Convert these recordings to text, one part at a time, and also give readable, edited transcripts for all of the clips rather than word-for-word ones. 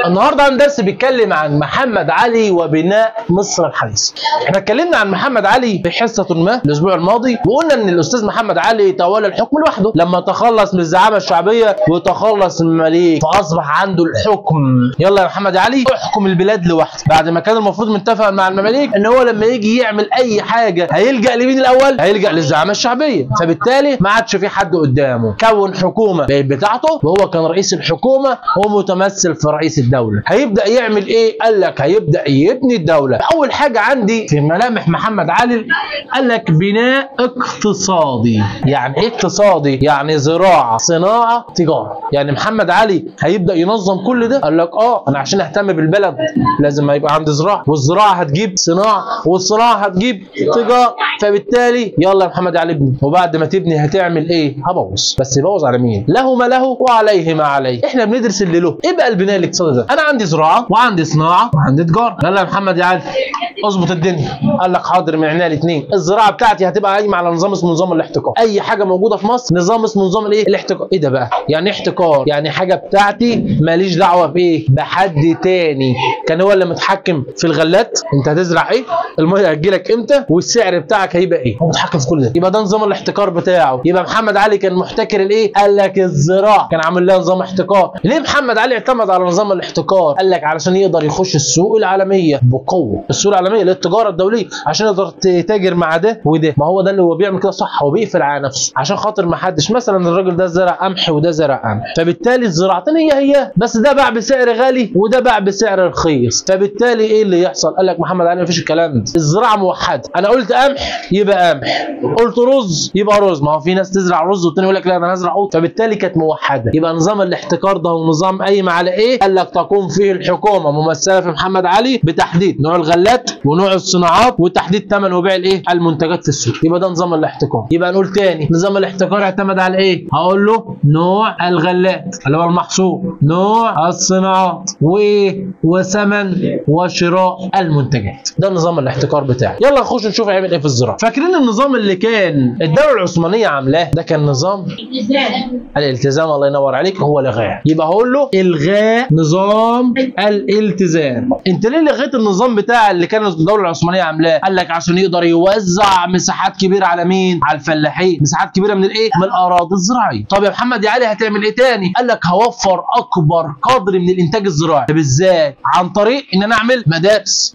النهارده عن درس بيتكلم عن محمد علي وبناء مصر الحديثة. احنا اتكلمنا عن محمد علي في حصة ما الاسبوع الماضي، وقلنا ان الاستاذ محمد علي تولى الحكم لوحده لما تخلص من الزعامة الشعبية وتخلص من المماليك، فاصبح عنده الحكم. يلا يا محمد علي احكم البلاد لوحده، بعد ما كان المفروض متفق مع المماليك ان هو لما يجي يعمل اي حاجة هيلجأ لمين الاول؟ هيلجأ للزعامة الشعبية، فبالتالي ما عادش في حد قدامه، كون حكومة بتاعته وهو كان رئيس الحكومة ومتمثل في رئيس الدولة. هيبدأ يعمل ايه؟ قال لك هيبدأ يبني الدولة. اول حاجة عندي في ملامح محمد علي قال لك بناء اقتصادي. يعني ايه اقتصادي؟ يعني زراعة، صناعة، تجارة. يعني محمد علي هيبدأ ينظم كل ده. قال لك انا عشان اهتم بالبلد لازم يبقى عندي زراعة، والزراعة هتجيب صناعة، والصناعة هتجيب تجارة، فبالتالي يلا يا محمد علي ابني. وبعد ما تبني هتعمل ايه؟ هبوظ. بس يبوظ على مين؟ له ما له وعليه ما عليه. احنا بندرس اللي له. ايه بقى البناء الاقتصادي ده؟ انا عندي زراعة وعندي صناعة وعندي تجارة. يلا يا محمد علي اظبط الدنيا. قال لك حاضر، من عينيا الاثنين. الزراعة بتاعتي هتبقى قايمة على نظام اسمه نظام الاحتكار. اي حاجة موجودة في مصر نظام اسمه نظام الايه؟ الاحتكار. ايه ده بقى؟ يعني احتكار يعني حاجة بتاعتي ماليش دعوة بايه؟ بحد تاني. كان هو اللي متحكم في الغلات، انت هتزرع ايه؟ المية هتجيلك امتى؟ والسعر بتاعك هيبقى ايه؟ هو متحكم في كل ده. يبقى ده نظام الاحتكار بتاعه. يبقى محمد علي كان محتكر الايه؟ قال لك الزراعة كان عامل لها نظام احتكار. ليه محمد علي اعتمد على نظام الاحتكار؟ قال لك علشان يقدر يخش السوق العالمية بقوة. السوق العالمية اللي هي التجارة الدولية، عشان يقدر يتاجر مع ده وده. ما هو ده اللي هو بيعمل كده صح، هو بيقفل على نفسه عشان خاطر ما حدش، مثلا الراجل ده زرع قمح وده زرع قمح، فبالتالي الزراعتين هي بس ده باع بسعر غالي وده باع بسعر رخيص. فبالتالي ايه اللي يحصل؟ قال لك محمد علي مفيش الكلام ده، الزراعة موحدة. انا قلت قمح يبقى قمح، قلت رز يبقى رز. ما هو في ناس تزرع رز والتاني يقول لك لا انا هزرع قوت. فبالتالي كانت موحدة. يبقى نظام الاحتكار ده هو نظام قايم على ايه؟ قال لك تقوم فيه الحكومة ممثلة في محمد علي بتحديد نوع الغلات ونوع الصناعات وتحديد ثمن وبيع الايه؟ المنتجات في السوق. يبقى ده نظام الاحتكار. يبقى نقول تاني نظام الاحتكار اعتمد على ايه؟ هقول له نوع الغلات اللي هو المحصول، نوع الصناعات، وثمن وشراء المنتجات. ده نظام الاحتكار بتاعي. يلا نخش نشوف هيعمل ايه في الزراعه. فاكرين النظام اللي كان الدوله العثمانيه عاملاه؟ ده كان نظام الالتزام. الله ينور عليك، هو لغاه. يبقى هقول له الغاء نظام الالتزام. انت ليه لغيت النظام بتاع اللي كان الدوله العثمانيه عاملاه؟ قال لك عشان يقدر يوزع مساحات كبيره على مين؟ على الفلاحين، مساحات كبيره من الايه؟ من الاراضي الزراعيه. طب يا محمد علي هتعمل ايه تاني؟ قال لك هوفر اكبر قدر من الانتاج الزراعي. طب ازاي؟ عن طريق ان انا اعمل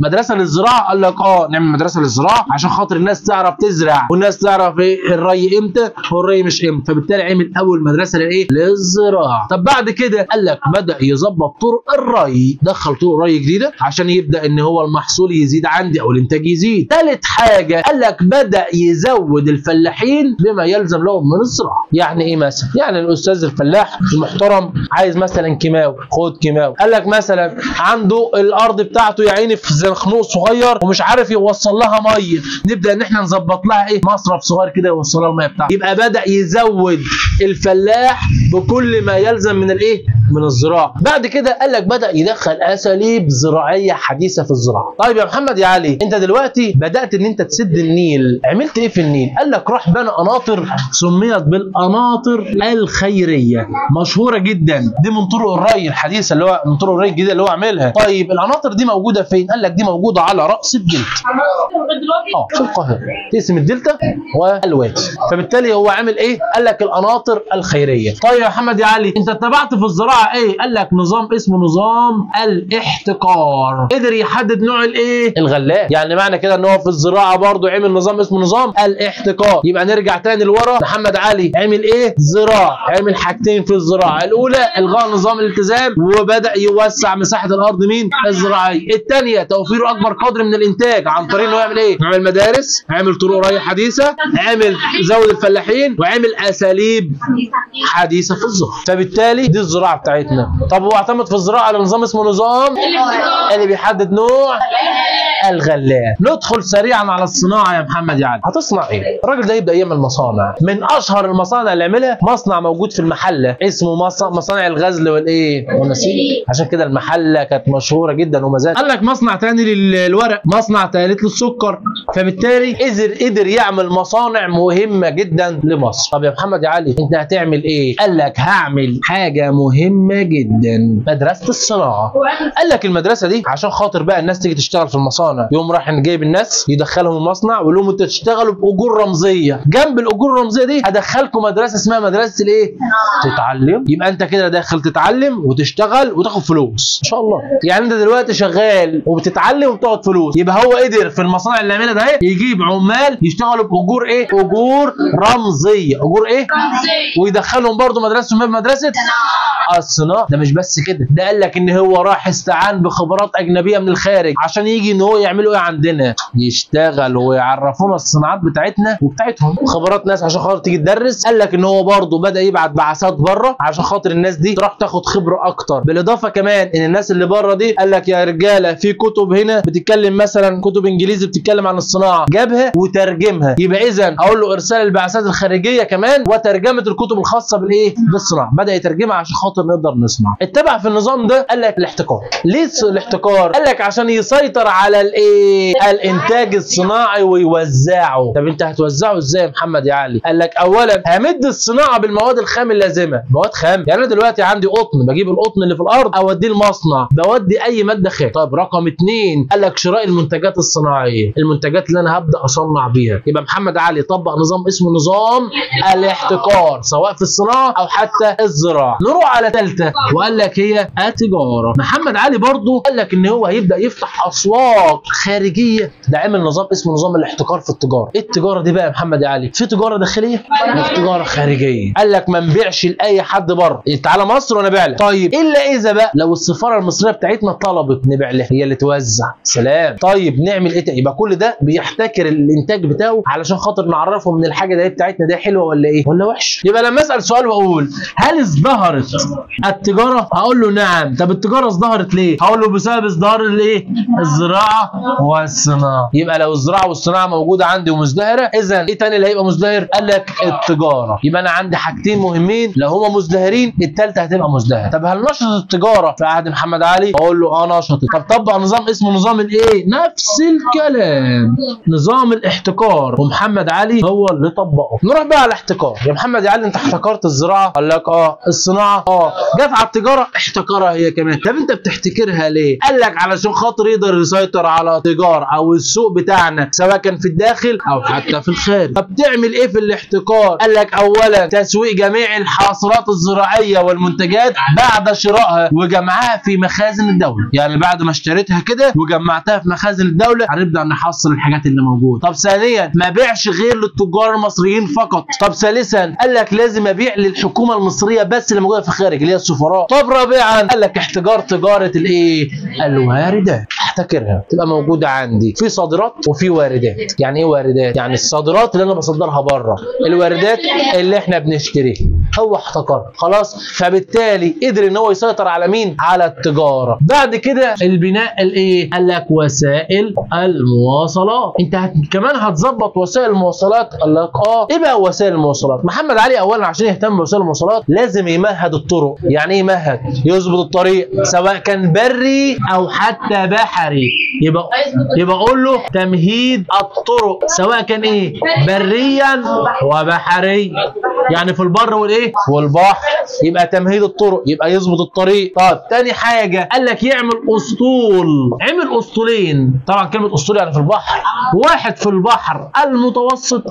مدرسه للزراعه. قال لك نعمل مدرسه للزراعه عشان خاطر الناس تعرف تزرع والناس تعرف ايه الري امتى والري مش امتى. فبالتالي عمل اول مدرسه للايه؟ للزراعه. طب بعد كده قال لك بدا يظبط طرق الري، دخل طرق ري جديده عشان يبدا ان هو المحصول يزيد عندي او الانتاج يزيد. ثالث حاجه قال لك بدا يزود الفلاحين بما يلزم لهم من الزراعه. يعني ايه مثلا؟ يعني الاستاذ الفلاح المحترم عايز مثلا كيماوي، خد كيماوي. قال لك مثلا عنده الارض بتاعته يا عيني في زنخنوق صغير ومش عارف يوصل لها ميه، نبدا ان احنا نظبط لها ايه؟ مصرف صغير كده يوصل لها الميه بتاعته. يبقى بدا يزود الفلاح بكل ما يلزم من الايه؟ من الزراعه. بعد كده قال لك بدا يدخل اساليب زراعيه حديثه في الزراعه. طيب يا محمد يا علي انت دلوقتي بدات ان انت تسد النيل، عملت ايه في النيل؟ قال لك راح بنى قناطر سميت بالقناطر الخيريه، مشهوره جدا. دي من طرق الري الحديثه اللي هو من طرق الري الجديده اللي هو عاملها. طيب القناطر دي موجوده فين؟ قال لك دي موجوده على راس الدلتا. في القاهره تقسم الدلتا والوادي. فبالتالي هو عامل ايه؟ قال لك القناطر الخيريه. طيب يا محمد يا علي انت اتبعت في الزراعه ايه؟ قال لك نظام اسمه نظام الاحتكار. قدر يحدد نوع الايه؟ الغلات. يعني معنى كده ان هو في الزراعه برضه عمل نظام اسمه نظام الاحتكار. يبقى نرجع تاني لورا، محمد علي عمل ايه؟ زراعه. عمل حاجتين في الزراعه. الاولى الغاء نظام الالتزام وبدا يوسع مساحه الارض مين؟ الزراعيه. الثانيه توفير اكبر قدر من الانتاج عن طريق انه يعمل ايه؟ عمل مدارس، عمل طرق ري حديثه، عمل زود الفلاحين، وعمل اساليب حديثه في الزراعه. فبالتالي دي الزراعه بتاعتنا. طب هو اعتمد في الزراعه على نظام اسمه نظام اللي بيحدد نوع الغلاب. ندخل سريعا على الصناعه يا محمد علي. هتصنع ايه؟ الراجل ده يبدا يعمل مصانع. من اشهر المصانع اللي عملها مصنع موجود في المحله اسمه مصانع الغزل والنسيج. عشان كده المحله كانت مشهوره جدا وما زالت. قال لك مصنع تاني للورق، مصنع تالت للسكر. فبالتالي قدر يعمل مصانع مهمه جدا لمصر. طب يا محمد علي انت هتعمل ايه؟ قال لك هعمل حاجه مهمه جدا، مدرسه الصناعه. قال لك المدرسه دي عشان خاطر بقى الناس تيجي تشتغل في المصانع، يقوم راح جايب الناس يدخلهم المصنع ويقول لهم انتوا تشتغلوا باجور رمزيه. جنب الاجور الرمزيه دي هدخلكم مدرسه اسمها مدرسه الايه؟ تتعلم. يبقى انت كده داخل تتعلم وتشتغل وتاخد فلوس ان شاء الله. يعني انت دلوقتي شغال وبتتعلم وبتاخد فلوس. يبقى هو قدر في المصانع اللي عملها ده يجيب عمال يشتغلوا باجور ايه؟ اجور رمزيه. اجور ايه؟ رمزيه. ويدخلهم برضه مدرسه اسمها مدرسه الصناعه. ده مش بس كده، ده قال لك ان هو راح استعان بخبرات اجنبيه من الخارج عشان يجي ان هو يعملوا ايه عندنا؟ يشتغلوا ويعرفونا الصناعات بتاعتنا وبتاعتهم. خبرات ناس عشان خاطر تيجي تدرس. قال لك ان هو برضه بدا يبعت بعثات بره عشان خاطر الناس دي تروح تاخد خبره اكتر. بالاضافه كمان ان الناس اللي بره دي قال لك يا رجاله في كتب هنا بتتكلم مثلا كتب انجليزي بتتكلم عن الصناعه، جابها وترجمها. يبقى اذا اقول له ارسال البعثات الخارجيه كمان وترجمه الكتب الخاصه بالايه؟ بالصناعه. بدا يترجمها عشان خاطر نقدر نصنع. اتبع في النظام ده. قال لك الاحتكار. ليه الاحتكار؟ قال لك عشان يسيطر على الايه؟ الانتاج الصناعي ويوزعه. طب انت هتوزعه ازاي يا محمد يا علي؟ قال لك اولا همد الصناعه بالمواد الخام اللازمه. مواد خام يعني انا دلوقتي عندي قطن، بجيب القطن اللي في الارض اوديه المصنع، بودي اي ماده خام. طيب رقم 2 قال لك شراء المنتجات الصناعيه، المنتجات اللي انا هبدا اصنع بيها. يبقى محمد علي طبق نظام اسمه نظام الاحتكار سواء في الصناعه او حتى الزراعه. نروح على ثالثه وقال لك هي التجاره. محمد علي برضو قال لك ان هو هيبدا يفتح اسواق خارجيه. ده عمل نظام اسمه نظام الاحتكار في التجاره. ايه التجاره دي بقى يا محمد علي؟ في تجاره داخليه وفي تجاره خارجيه. قال لك ما نبيعش لاي حد بره، تعالى مصر وانا ابيع لك. طيب الا اذا بقى لو السفاره المصريه بتاعتنا طلبت نبيع لها، هي اللي توزع. سلام. طيب نعمل ايه تاني؟ يبقى كل ده بيحتكر الانتاج بتاعه علشان خاطر نعرفه من الحاجه دي بتاعتنا دي حلوه ولا ايه ولا وحش. يبقى لما اسال سؤال واقول هل ازدهرت التجاره؟ هقول له نعم. طب التجاره ازدهرت ليه؟ هقول له بسبب ازدهار الايه؟ الزراعه والصناعه. يبقى لو الزراعه والصناعه موجوده عندي ومزدهره، اذا ايه تاني اللي هيبقى مزدهر؟ قال لك التجاره. يبقى انا عندي حاجتين مهمين، لو هما مزدهرين الثالثه هتبقى مزدهره. طب هل نشطت التجاره في عهد محمد علي؟ اقول له نشطت. طب طبق نظام اسمه نظام الايه؟ نفس الكلام، نظام الاحتكار، ومحمد علي هو اللي طبقه. نروح بقى على الاحتكار. يا محمد علي انت احتكرت الزراعه؟ قال لك الصناعه جت على التجاره احتكرها هي كمان. طب انت بتحتكرها ليه؟ قال لك علشان خاطر يقدر يسيطر على التجاره او السوق بتاعنا سواء كان في الداخل او حتى في الخارج. طب تعمل ايه في الاحتكار؟ قال لك اولا تسويق جميع الحاصلات الزراعيه والمنتجات بعد شرائها وجمعها في مخازن الدوله. يعني بعد ما اشتريتها كده وجمعتها في مخازن الدوله هنبدا نحصل الحاجات اللي موجوده. طب ثانيا ما بيعش غير للتجار المصريين فقط. طب ثالثا قال لك لازم ابيع للحكومه المصريه بس اللي موجوده في الخارج اللي هي السفراء. طب رابعا قال لك احتكار تجاره الايه؟ الواردات. احتكرها تبقى موجوده عندي في صادرات وفي واردات. يعني ايه واردات؟ يعني الصادرات اللي انا بصدرها بره، الواردات اللي احنا بنشتريها. هو احتكر خلاص. فبالتالي قدر ان هو يسيطر على مين؟ على التجاره. بعد كده البناء الايه؟ قال لك وسائل المواصلات. انت كمان هتظبط وسائل المواصلات. قال لك ايه بقى وسائل المواصلات؟ محمد علي اولا عشان يهتم بوسائل المواصلات لازم يمهد الطرق. يعني ايه يمهد؟ يظبط الطريق سواء كان بري او حتى بحري. يبقى اقول له تمهيد الطرق سواء كان ايه؟ بريا وبحريا. يعني في البر والايه؟ والبحر. يبقى تمهيد الطرق، يبقى يظبط الطريق. طب تاني حاجه قال لك يعمل اسطول. عمل اسطولين. طبعا كلمه اسطول يعني في البحر، واحد في البحر المتوسط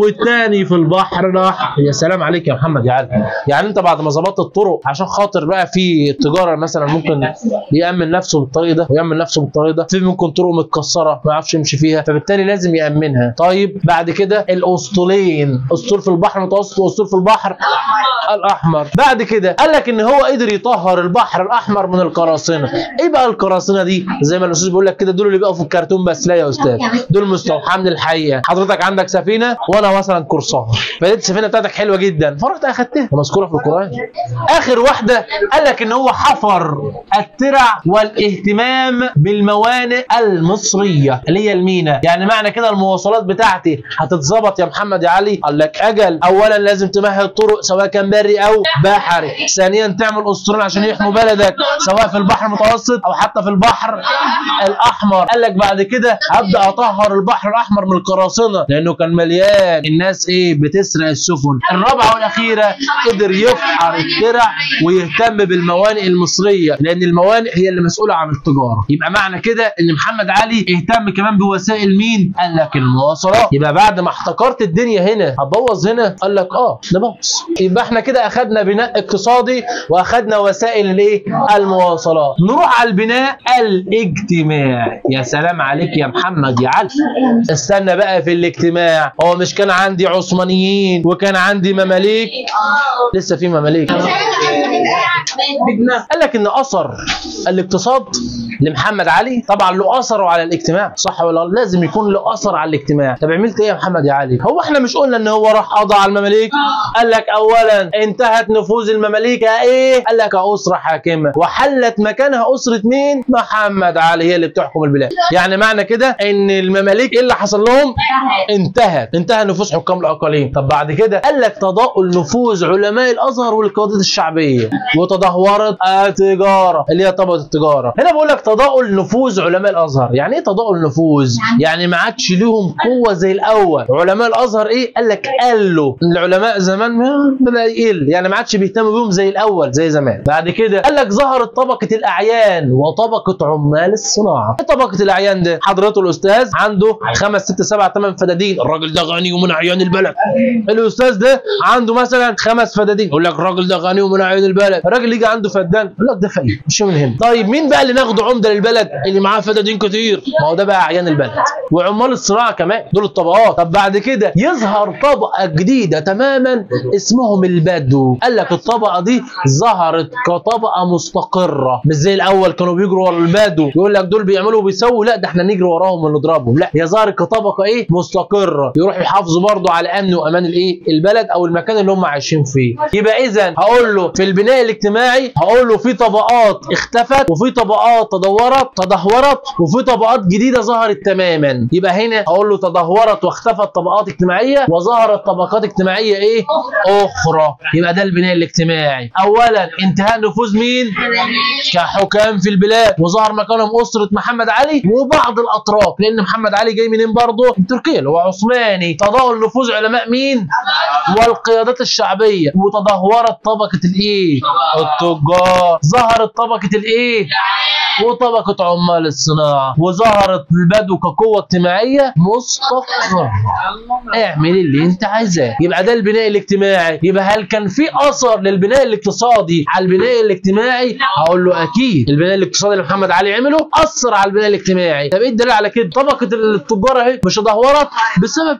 والتاني في البحر الاحمر. يا سلام عليك يا محمد يا علي. يعني انت بعد ما ظبطت الطرق عشان خاطر بقى في التجاره مثلا ممكن يامن نفسه بالطريق ده ويامن نفسه بالطريق ده، في ممكن طرق متكسره ما يعرفش يمشي فيها فبالتالي لازم يامنها. طيب بعد كده الاسطولين، اسطول في البحر المتوسط واسطول في البحر الاحمر. بعد كده قال لك ان هو قدر يطهر البحر الاحمر من القراصنه. ايه بقى القراصنه دي؟ زي ما الاستاذ بيقول لك كده، دول اللي بيقفوا في الكرتون بس. لا يا استاذ، دول مستوحاه من الحقيقه. حضرتك عندك سفينه وانا مثلا قرصان، فلقيت السفينه بتاعتك حلوه جدا فرحت اخدتها ومذكوره في القران. اخر واحده قال لك ان هو حفر الترع والاهتمام بالموانئ المصريه اللي هي المينا. يعني معنى كده المواصلات بتاعتي هتتظبط يا محمد يا علي؟ قال لك اجل. اولا لازم تمهد طرق سواء كان بري او بحري. ثانيا تعمل اسطول عشان يحموا بلدك سواء في البحر المتوسط او حتى في البحر الاحمر. قال لك بعد كده هبدا اطهر البحر الاحمر من القراصنه لانه كان مليان الناس بتسرق السفن. الرابعه والاخيره قدر يفحر الترع ويهتم بالموانئ المصريه لان الموانئ هي اللي مسؤوله عن التجاره. يبقى معنى كده ان محمد علي اهتم كمان بوسائل مين؟ قال لك المواصلات. يبقى بعد ما احتكرت الدنيا هنا هتبوظ هنا؟ قال لك نبوظ. يبقى احنا كده اخذنا بناء اقتصادي واخذنا وسائل المواصلات. نروح على البناء الاجتماعي. يا سلام عليك يا محمد يا علي. استنى بقى في الاجتماع، هو مش كان عندي عثمانيين وكان عندي مماليك؟ لسه في مماليك. قال لك ان اثر الاقتصاد لمحمد علي طبعا له اثره على الاجتماع، صح ولا لازم يكون له اثر على الاجتماع؟ طب عملت ايه يا محمد يا علي؟ هو احنا مش قلنا ان هو راح قضى على المماليك؟ قال لك اولا انتهت نفوذ المماليك قال لك اسره حاكمه وحلت مكانها اسره مين؟ محمد علي هي اللي بتحكم البلاد. يعني معنى كده ان المماليك ايه اللي حصل لهم؟ انتهى نفوذ حكام الاقاليم. طب بعد كده قال لك تضاءل نفوذ علماء الازهر والقيادات الشعبيه وتدهورت التجاره اللي هي طبقه التجاره. هنا بقول لك تضاءل نفوذ علماء الازهر. يعني ايه تضاءل نفوذ؟ يعني ما عادش ليهم قوه زي الاول. علماء الازهر قال لك قالوا العلماء زمان بدا يقل، يعني ما عادش بيهتموا بيهم زي الاول زي زمان. بعد كده قال لك ظهرت طبقه الاعيان وطبقه عمال الصناعه. ايه طبقه الاعيان ده؟ حضرته الاستاذ عنده 5 6 7 8 فدادين، الراجل ده غني ومن اعيان البلد. الاستاذ ده عنده مثلا 5 فدادين، يقول لك الراجل ده غني ومن اعيان البلد. الراجل يجي عنده فدان يقول لك ده فقير مش من هنا. طيب مين بقى اللي ناخده عمده للبلد؟ اللي معاه فدادين كتير. ما هو ده بقى اعيان البلد وعمال الصناعه كمان، دول الطبقات. طب بعد كده يظهر طبقه جديده تماما اسمهم البدو. قال لك الطبقه دي ظهرت كطبقه مستقره، مش زي الاول كانوا بيجروا ورا البدو يقول لك دول بيعملوا وبيسووا، لا ده احنا نجري وراهم ونضربهم. لا، هي ظهرت كطبقه مستقره يروحوا يحافظوا برضه على امن وامان البلد او المكان اللي هم عايشين فيه. يبقى اذا هقول له في البناء الاجتماعي هقول له في طبقات اختفت وفي طبقات تدهورت وفي طبقات جديده ظهرت تماما. يبقى هنا هقول له تدهورت واختفت طبقات اجتماعيه وظهرت طبقات اجتماعيه اخرى. يبقى ده البناء الاجتماعي. اولا انتهاء نفوذ مين؟ كحكام في البلاد وظهر مكانهم اسره محمد علي وبعض الاطراف، لان محمد علي جاي منين برضه؟ من تركيا اللي هو عثماني. تضاءل نفوذ علماء مين؟ والقيادات الشعبيه. وتدهورت طبقه التجار. ظهرت طبقه وطبقه عمال الصناعه. وظهرت البدو كقوه اجتماعيه مستقره. اعمل اللي انت عايزاه. يبقى ده البناء الاجتماعي. يبقى هل كان في اثر للبناء الاقتصادي على البناء الاجتماعي؟ هقول له اكيد. البناء الاقتصادي اللي محمد علي عمله اثر على البناء الاجتماعي. طب ايه الدليل على كده؟ طبقه التجار اهي مش تدهورت بسبب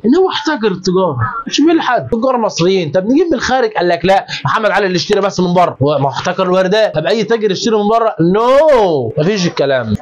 ان هو احتكر التجار. مش من حد تجار مصريين. طب نجيب من الخارج؟ قال لك لا، محمد علي اللي اشترى بس من بره. هو ما احتكر الوردات. طب اي تاجر يشتري من بره؟ نو، مفيش الكلام ده.